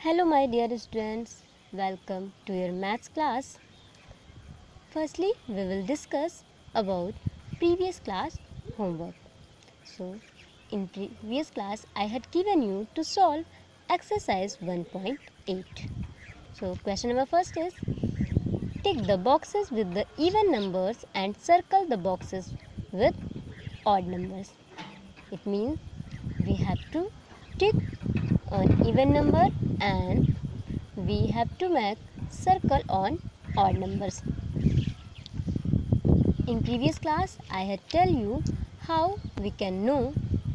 Hello my dear students, welcome to your maths class. Firstly, we will discuss about previous class homework. So, in previous class I had given you to solve exercise 1.8. So, question number first is tick the boxes with the even numbers and circle the boxes with odd numbers. It means we have to tick an even number and we have to make circle on odd numbers. In previous class I had tell you how we can know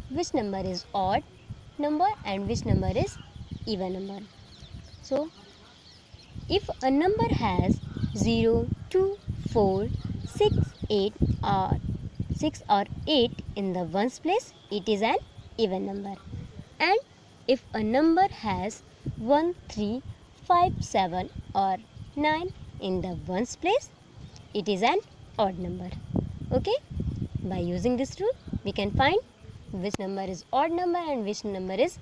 which number is odd number and which number is even number. So if a number has 0, 2, 4, 6, 8 or 6 or 8 in the ones place, it is an even number. And if a number has 1, 3, 5, 7 or 9 in the ones place, it is an odd number. Okay? By using this rule, we can find which number is odd number and which number is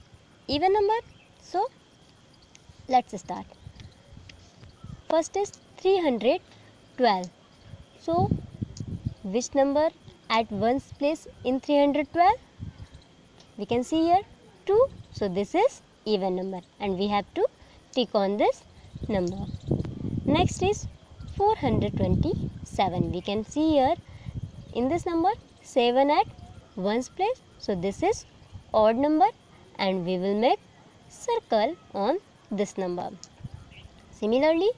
even number. So, let's start. First is 312. So, which number at ones place in 312? We can see here 2. So, this is even number and we have to tick on this number. Next is 427. We can see here in this number 7 at ones place. So, this is odd number and we will make circle on this number. Similarly,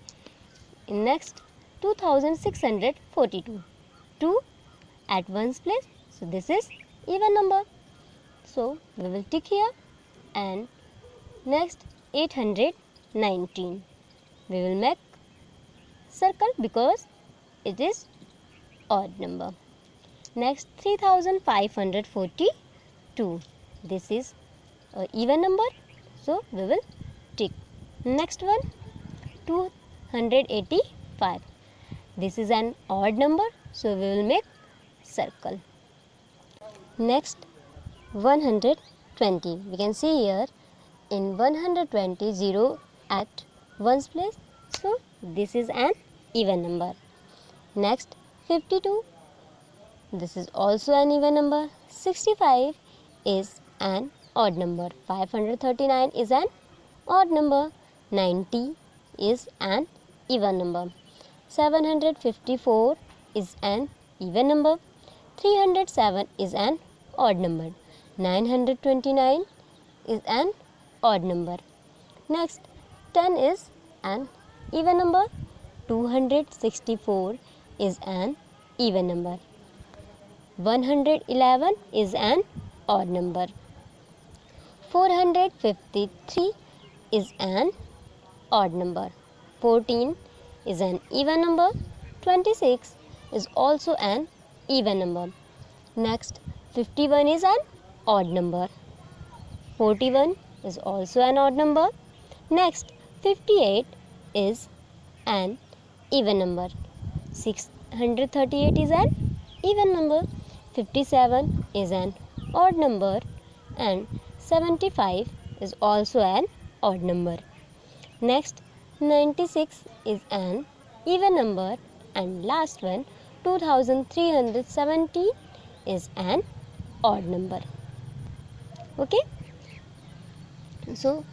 in next 2642. 2 at ones place. So, this is even number. So, we will tick here and next 819. We will make circle because it is odd number. Next 3542. This is an even number. So, we will tick. Next one 285. This is an odd number. So, we will make circle. Next 120. We can see here in 120 0 at ones place. So, this is an even number. Next 52. This is also an even number. 65 is an odd number. 539 is an odd number. 90 is an even number. 754 is an even number. 307 is an odd number. 929 is an odd number. Next 10 is an even number. 264 is an even number. 111 is an odd number. 453 is an odd number. 14 is an even number. 26 is also an even number. Next 51 is an odd number. 41 is also an odd number. Next 58 is an even number. 638 is an even number. 57 is an odd number and 75 is also an odd number. Next 96 is an even number and last one 2370 is an odd number. Okay? So,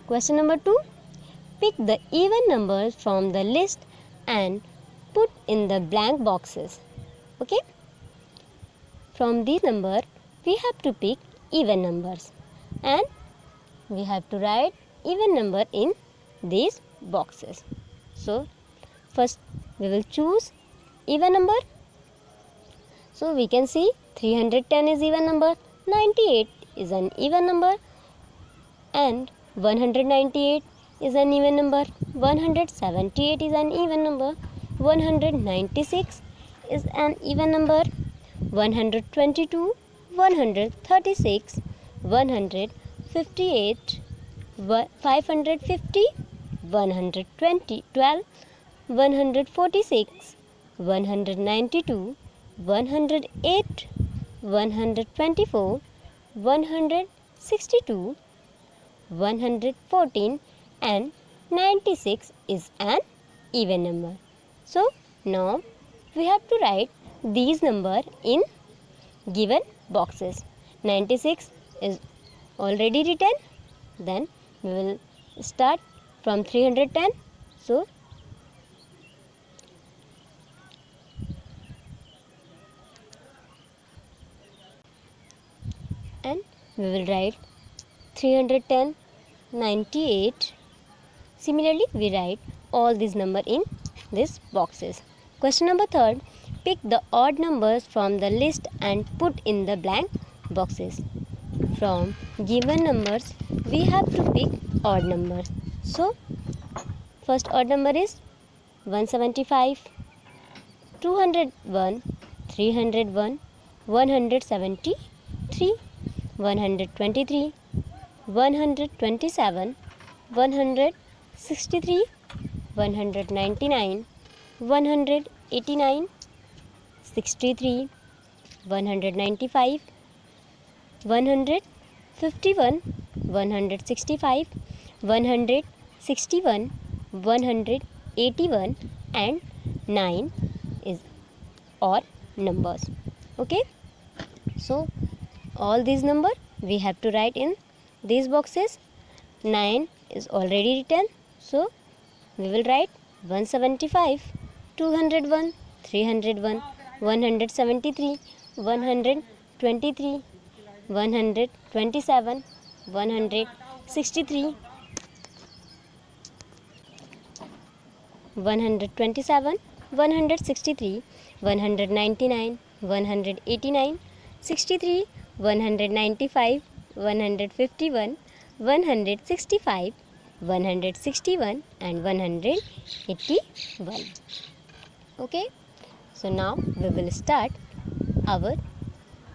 question number 2. Pick the even numbers from the list and put in the blank boxes. Okay? From these numbers, we have to pick even numbers and we have to write even number in these boxes. So, first we will choose even number. So, we can see 310 is even number, 98 is an even number and 198 is an even number, 178 is an even number, 196 is an even number, 122, 136, 158, 550, 120, 12, 146, 192, 108, 124, 162, 114 and 96 is an even number. So now we have to write these numbers in given boxes. 96 is already written. Then we will start from 310. So and we will write 310, 98. Similarly, we write all these numbers in these boxes. Question number 3. Pick the odd numbers from the list and put in the blank boxes. From given numbers, we have to pick odd number. So, first odd number is 175, 201, 301, 173, 123, 127, 163, 199, 189, 63, 195, 151, 165, 161, 181 and 9 is odd numbers. Okay, so all these numbers we have to write in these boxes. 9 is already written, so we will write 175, 201, 301, 173, 123, 127, 163, 127, 163, 199, 189, 63, 195, 151, 165, 161 and 181. Okay, so now we will start our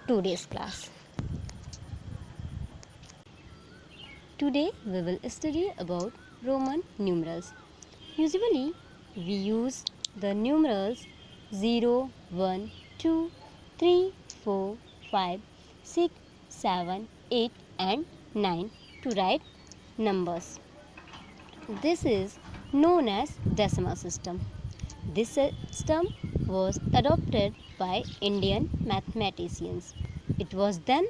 today's class. Today we will study about Roman numerals. Usually we use the numerals 0, 1, 2, 3, 4, 5, 6, 7, 8 and 9 to write numbers. This is known as decimal system. This system was adopted by Indian mathematicians. It was then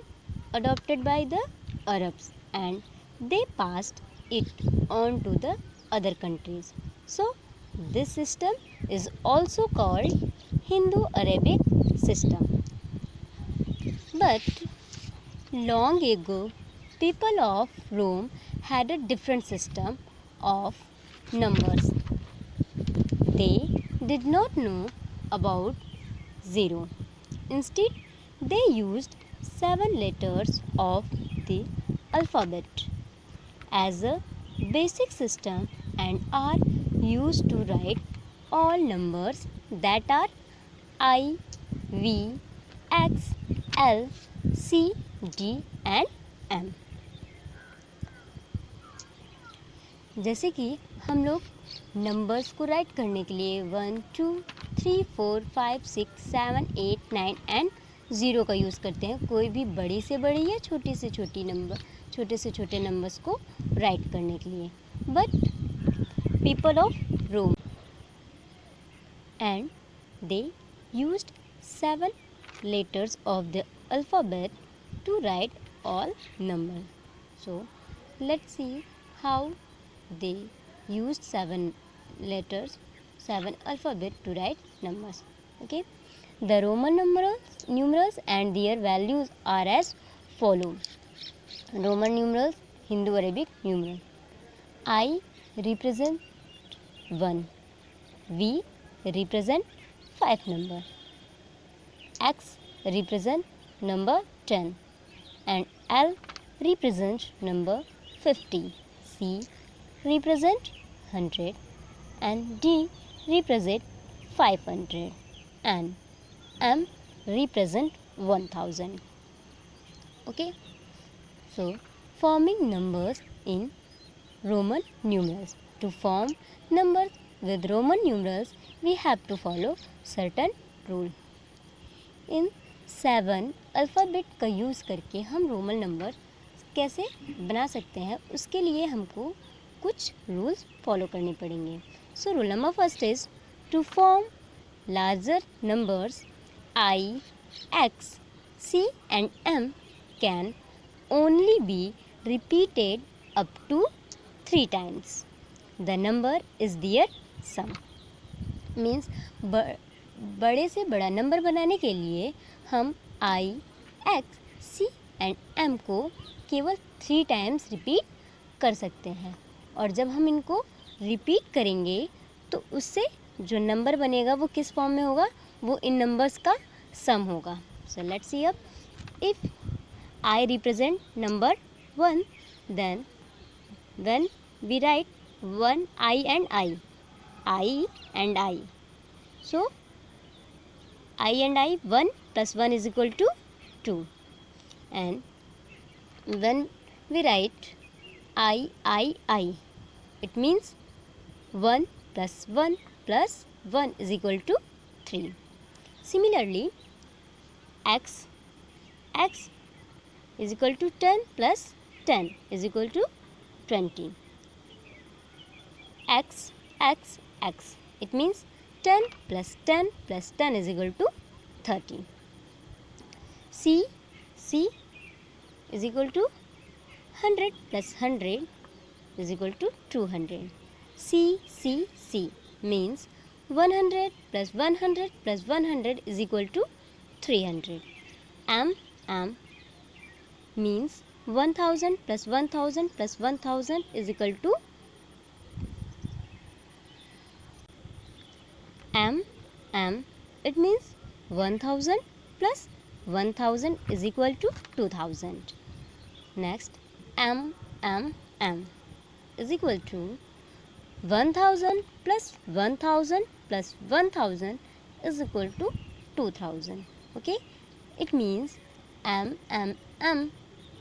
adopted by the Arabs and they passed it on to the other countries. So this system is also called Hindu-Arabic system. But long ago, people of Rome had a different system of numbers. They did not know about 0. Instead, they used 7 letters of the alphabet as a basic system and are used to write all numbers that are I, V, X, L, C, D and M. जैसे कि हम लोग numbers को right करने के लिए 1, 2, 3, 4, 5, 6, 7, 8, 9 and 0 का use करते हैं कोई भी बड़ी से बड़ी या छोटे से छोटे नंबर्स को राइट करने के लिए. But people of Rome and they used 7 letters of the alphabet to write all numbers. So let's see how they used 7 letters, 7 alphabet to write numbers. Okay, the Roman numerals and their values are as follows. Roman numerals, Hindu-Arabic numeral. I represent 1, V represent 5 number, X represent number 10 and L represent number 50, C represent 100 and D represent 500 and M represent 1000. Okay, so forming numbers in Roman numerals. To form numbers with Roman numerals, we have to follow certain rule. In 7 alphabet का use करके हम Roman number कैसे बना सकते हैं उसके लिए हमको कुछ रूल्स फॉलो करने पड़ेंगे. So rule number first is to form larger numbers I, X, C and M can only be repeated up to 3 times. The number is their sum. Means बड़े से बड़ा नंबर बनाने के लिए हम I, X, C and M को केवल 3 times repeat कर सकते हैं. और जब हम इनको रिपीट करेंगे तो उससे जो नंबर बनेगा वो किस फॉर्म में होगा, वो इन नंबर्स का सम होगा. So let's see up. If I represent number 1, then when we write 1 I and I. So I and I, 1 plus 1 is equal to 2. And when we write I, it means 1 plus 1 plus 1 is equal to 3. Similarly, X is equal to 10 plus 10 is equal to 20. X. It means 10 plus 10 plus 10 is equal to 30. C is equal to 100 plus 100 is equal to 200. C means 100 plus 100 plus 100 is equal to 300. M means 1000 plus 1000 plus 1000 is equal to M. It means 1000 plus 1000 is equal to 2000. Next, M is equal to 1000 plus 1000 plus 1000 is equal to 2000. Okay, it means M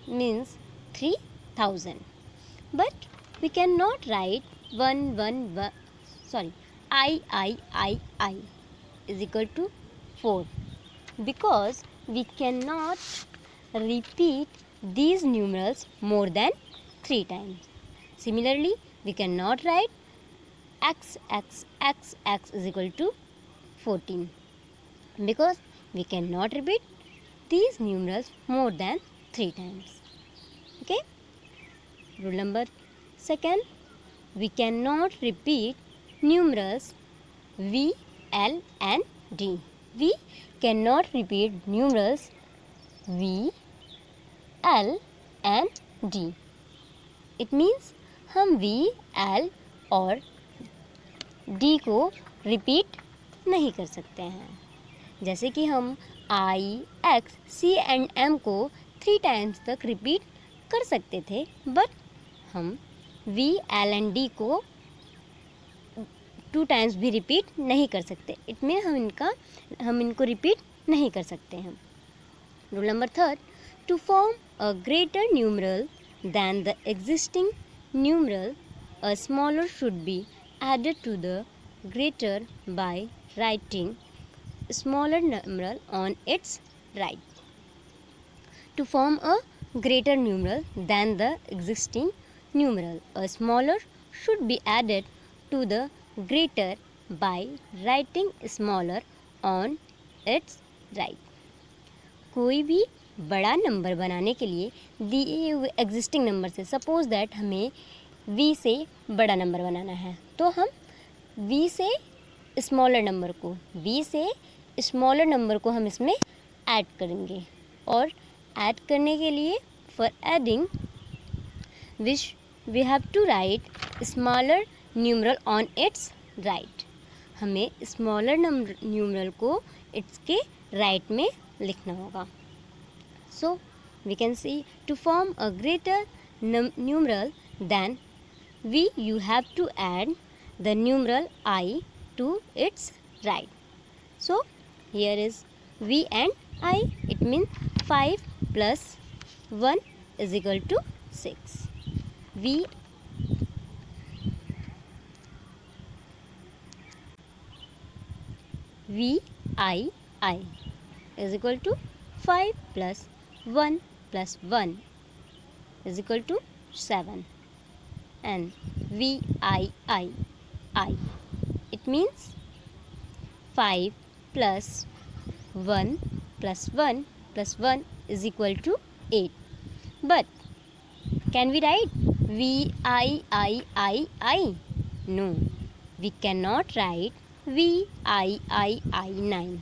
means 3000. But we cannot write I is equal to 4 because we cannot repeat these numerals more than 3 times. Similarly, we cannot write X is equal to 14 because we cannot repeat these numerals more than 3 times. Okay. Rule number second, we cannot repeat numerals V, L and D. We cannot repeat numerals V, L and D. It means हम V, L और D को repeat नहीं कर सकते हैं. जैसे कि हम I, X, C and M को 3 टाइम्स तक रिपीट कर सकते थे, बट हम V, L and D को 2 टाइम्स भी रिपीट नहीं कर सकते. इट मीन हम इनको रिपीट नहीं कर सकते हैं. Rule number third, to form a greater numeral than the existing numeral a smaller should be added to the greater by writing smaller numeral on its right. To form a greater numeral than the existing numeral, a smaller should be added to the greater by writing smaller on its right. कोई भी बड़ा number बनाने के लिए दिए हुए existing number से, suppose that हमें v से बड़ा नंबर बनाना है, तो हम v से स्मॉलर नंबर को हम इसमें ऐड करेंगे. और ऐड करने के लिए for adding we have to write smaller numeral on its right. हमें स्मॉलर न्यूमरल को इसके राइट में लिखना होगा. So we can see to form a greater numeral than v you have to add the numeral I to its right. So here is v and I. It means 5 plus 1 is equal to 6. V I is equal to 5 plus 1 plus 1 is equal to 7, and VII, it means 5 plus 1 plus 1 plus 1 is equal to 8. But can we write VIII? No, we cannot write VIII9.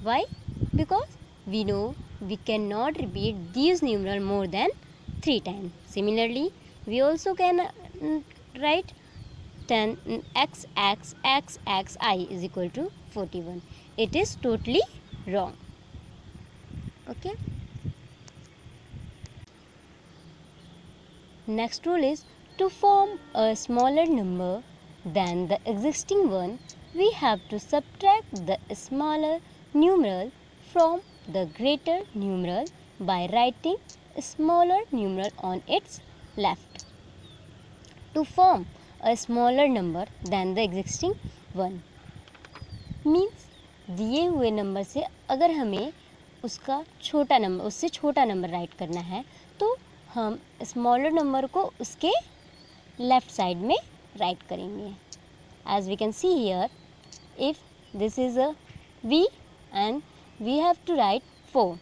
Why? Because we know we cannot repeat these numerals more than 3 times. Similarly, we also can write 10xxxxi is equal to 41. It is totally wrong. Okay. Next rule is, to form a smaller number than the existing one, we have to subtract the smaller numeral from the greater numeral by writing a smaller numeral on its left. To form a smaller number than the existing one means दिए हुए number से अगर हमें उससे छोटा number right करना है तो हम स्मॉलर नंबर को उसके लेफ्ट साइड में राइट करेंगे. As we can see here, if this is a v and we have to write 4,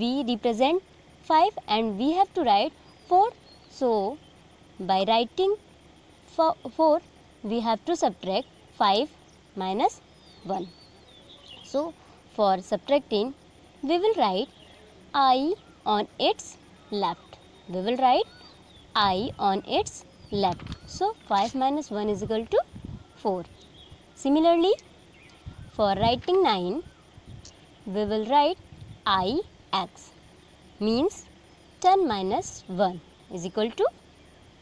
v represent 5 and we have to write 4. So by writing 4 we have to subtract 5 minus 1. So for subtracting we will write I on its left. We will write I on its left. So 5 minus 1 is equal to 4. Similarly, for writing 9, we will write IX, means 10 minus 1 is equal to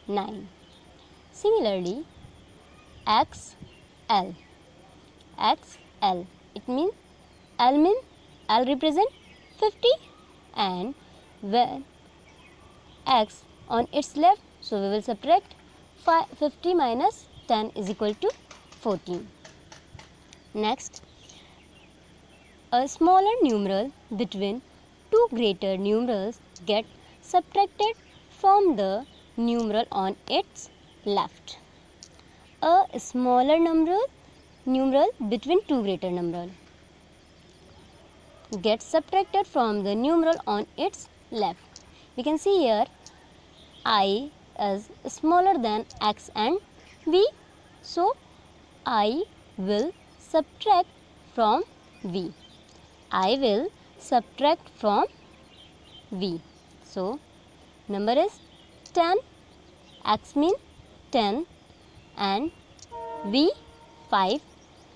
9. Similarly, XL, it means L represent 50 and when X on its left, so we will subtract 50 minus 10 is equal to 14. Next, a smaller numeral between two greater numerals get subtracted from the numeral on its left. A smaller numeral between two greater numerals gets subtracted from the numeral on its left. We can see here I is smaller than x and v, so I will subtract from v. I will subtract from v. So number is 10, x means 10 and v 5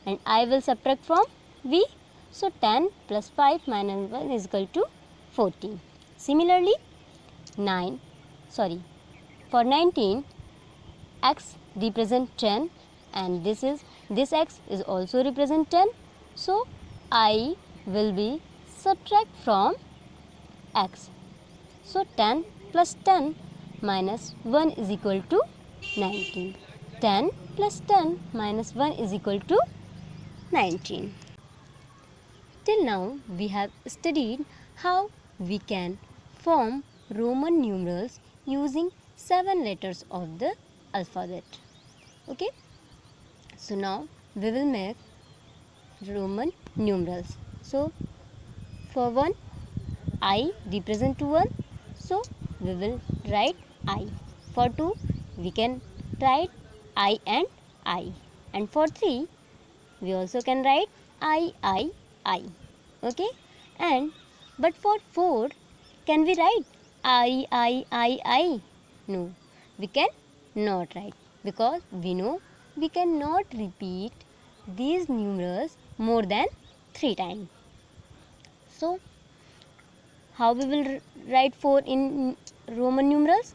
and I will subtract from v. So 10 plus 5 minus 1 is equal to 14. Similarly, for 19, x represent 10 and this x is also represent 10. So I will be subtract from x. So 10 plus 10 minus 1 is equal to 19. 10 plus 10 minus 1 is equal to 19. Till now we have studied how we can form Roman numerals using 7 letters of the alphabet. Okay, so now we will make Roman numerals. So for 1, I represent 1, so we will write I. For 2, we can write I, and for 3 we also can write I. Okay, and but for 4, can we write I? No, we can not write, because we know we cannot repeat these numerals more than 3 times. So how we will write 4 in Roman numerals?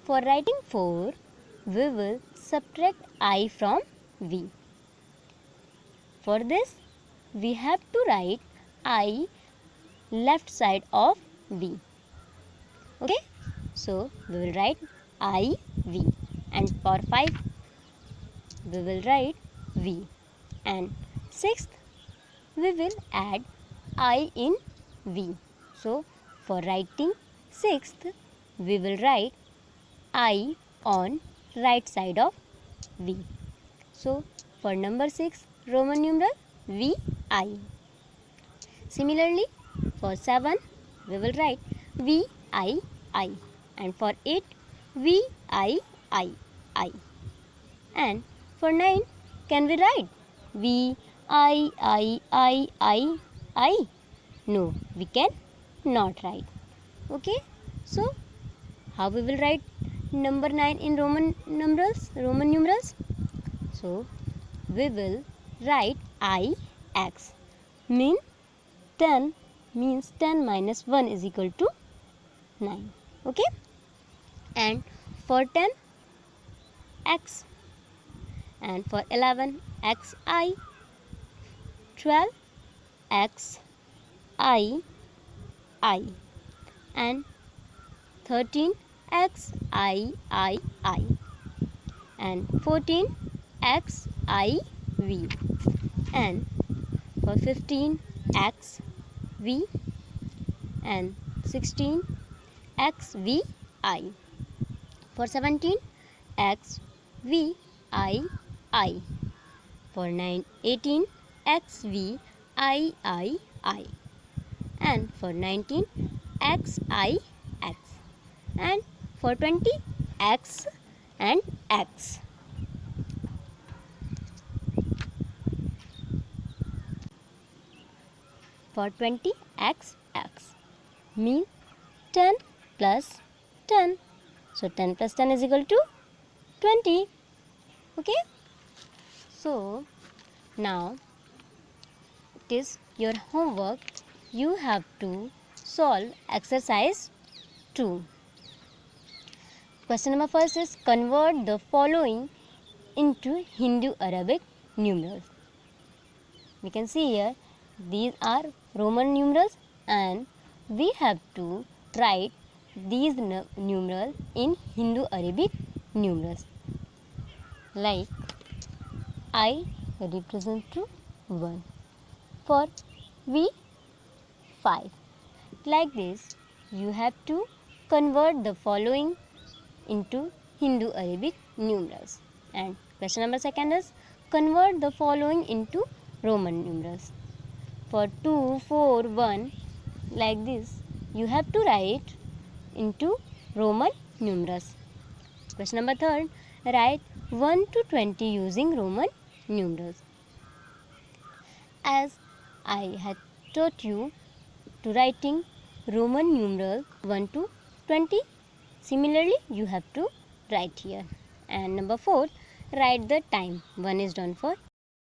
For writing 4, we will subtract I from v. For this, we have to write I left side of v. Okay, so we will write IV, and for 5 we will write V, and 6th we will add I in V. So for writing sixth, we will write I on right side of V. So for number 6, Roman numeral VI. Similarly, for 7, we will write VII, and for 8, VIII. And for 9, can we write VIIII? No, we can not write. Okay, so how we will write number 9 in Roman numerals? So we will write IX. Means 10 minus 1 is equal to 9. Okay, and for 10, X, and for 11, XI, 12, XII, and 13, XIII, and 14, XIV, and for 15, XV, and 16, XVI, for 17, XVII, for 18, XVIII, and for 19, XIX, and for 20, X and X. For 20, XX means 10 plus 10. So 10 plus 10 is equal to 20. Okay. So now it is your homework. You have to solve exercise 2. Question number first is convert the following into Hindu-Arabic numerals. We can see here these are Roman numerals and we have to write these numerals in Hindu-Arabic numerals. Like I represent to 1 for V 5. Like this you have to convert the following into Hindu-Arabic numerals. And question number second is convert the following into Roman numerals. For 2, 4, 1, like this you have to write into Roman numerals. Question number third, write 1 to 20 using Roman numerals. As I had taught you to writing Roman numeral 1 to 20, similarly you have to write here. And number 4, write the time. 1 is done for